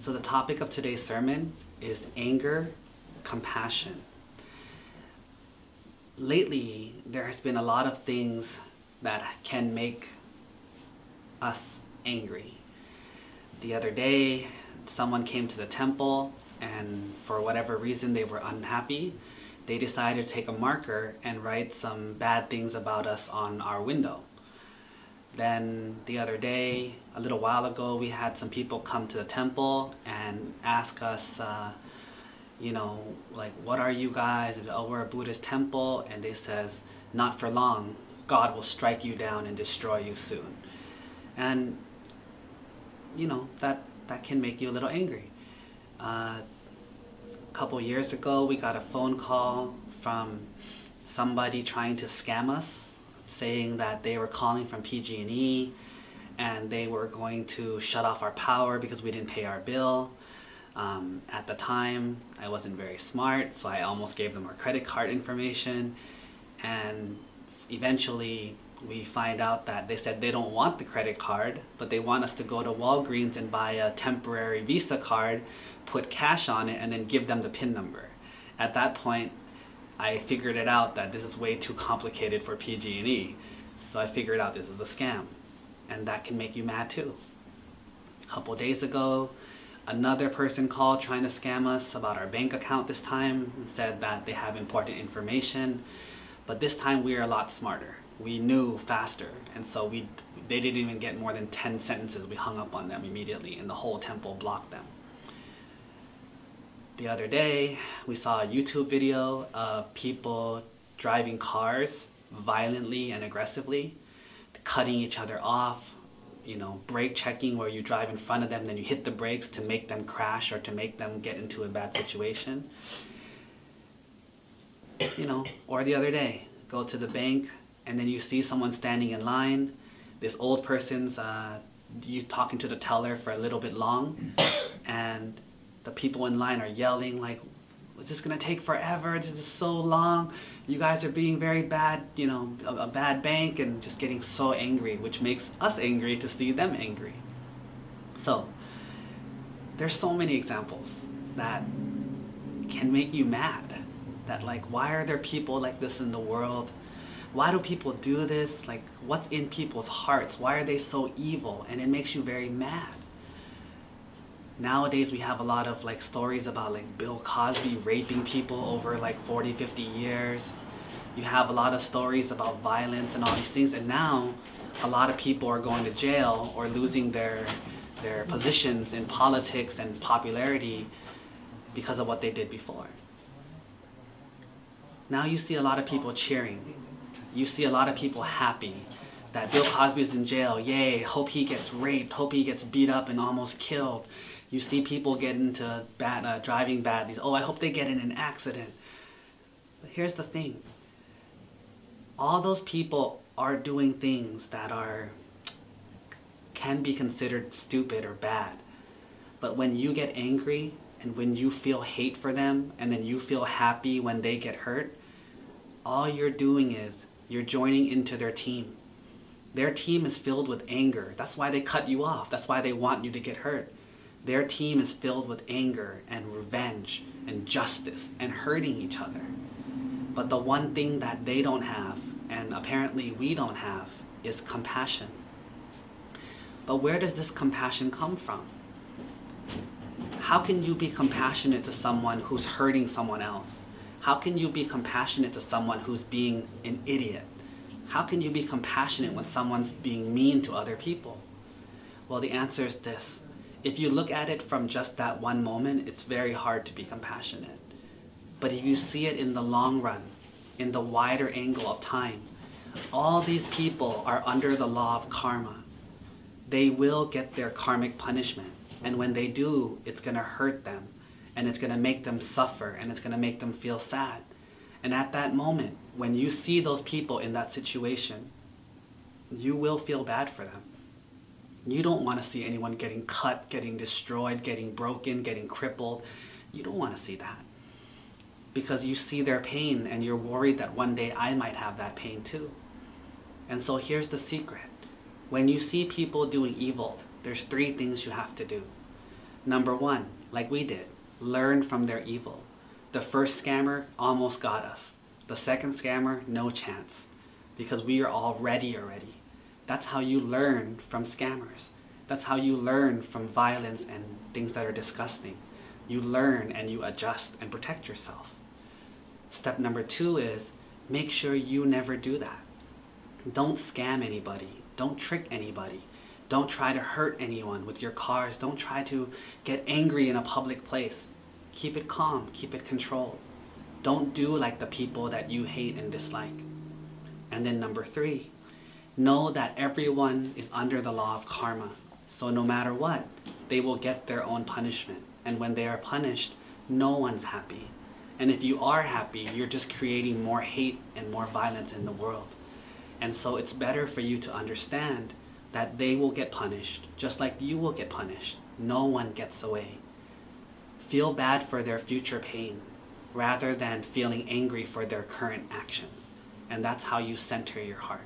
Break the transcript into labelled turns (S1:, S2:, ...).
S1: So the topic of today's sermon is anger, compassion. Lately, there has been a lot of things that can make us angry. The other day, someone came to the temple and for whatever reason they were unhappy. They decided to take a marker and write some bad things about us on our window. Then the other day, a little while ago, we had some people come to the temple and ask us, like, what are you guys? And, oh, we're a Buddhist temple. And they says, not for long, God will strike you down and destroy you soon. And, that can make you a little angry. A couple years ago, we got a phone call from somebody trying to scam us, saying that they were calling from PG&E and they were going to shut off our power because we didn't pay our bill. At the time, I wasn't very smart, so I almost gave them our credit card information. And eventually, we find out that they said they don't want the credit card, but they want us to go to Walgreens and buy a temporary Visa card, put cash on it, and then give them the PIN number. At that point, I figured it out that this is way too complicated for PG&E. So I figured out this is a scam. And that can make you mad too. A couple days ago, another person called trying to scam us about our bank account this time and said that they have important information. But this time we are a lot smarter. We knew faster. And so they didn't even get more than 10 sentences. We hung up on them immediately and the whole temple blocked them. The other day, we saw a YouTube video of people driving cars violently and aggressively, cutting each other off, brake checking where you drive in front of them, then you hit the brakes to make them crash or to make them get into a bad situation. Or the other day, go to the bank and then you see someone standing in line. This old person's you talking to the teller for a little bit long, and the people in line are yelling like, is this gonna take forever? This is so long. You guys are being very bad, a bad bank, and just getting so angry, which makes us angry to see them angry. So there's so many examples that can make you mad. That like, why are there people like this in the world? Why do people do this? Like, what's in people's hearts? Why are they so evil? And it makes you very mad. Nowadays we have a lot of stories about Bill Cosby raping people over 40, 50 years. You have a lot of stories about violence and all these things, and now a lot of people are going to jail or losing their positions in politics and popularity because of what they did before. Now you see a lot of people cheering. You see a lot of people happy that Bill Cosby's in jail. Yay, hope he gets raped, hope he gets beat up and almost killed. You see people get into driving badly. Oh, I hope they get in an accident. But here's the thing. All those people are doing things that can be considered stupid or bad. But when you get angry and when you feel hate for them and then you feel happy when they get hurt, all you're doing is you're joining into their team. Their team is filled with anger. That's why they cut you off. That's why they want you to get hurt. Their team is filled with anger and revenge and justice and hurting each other. But the one thing that they don't have, and apparently we don't have, is compassion. But where does this compassion come from? How can you be compassionate to someone who's hurting someone else? How can you be compassionate to someone who's being an idiot? How can you be compassionate when someone's being mean to other people? Well, the answer is this. If you look at it from just that one moment, it's very hard to be compassionate. But if you see it in the long run, in the wider angle of time, all these people are under the law of karma. They will get their karmic punishment. And when they do, it's going to hurt them. And it's going to make them suffer. And it's going to make them feel sad. And at that moment, when you see those people in that situation, you will feel bad for them. You don't want to see anyone getting cut, getting destroyed, getting broken, getting crippled. You don't want to see that. Because you see their pain and you're worried that one day I might have that pain too. And so here's the secret. When you see people doing evil, there's 3 things you have to do. Number one, like we did, learn from their evil. The first scammer almost got us. The second scammer, no chance, because we are all ready already. That's how you learn from scammers. That's how you learn from violence and things that are disgusting. You learn and you adjust and protect yourself. Step number two is make sure you never do that. Don't scam anybody. Don't trick anybody. Don't try to hurt anyone with your cars. Don't try to get angry in a public place. Keep it calm. Keep it controlled. Don't do like the people that you hate and dislike. And then number three, know that everyone is under the law of karma. So no matter what, they will get their own punishment. And when they are punished, no one's happy. And if you are happy, you're just creating more hate and more violence in the world. And so it's better for you to understand that they will get punished, just like you will get punished. No one gets away. Feel bad for their future pain, rather than feeling angry for their current actions. And that's how you center your heart.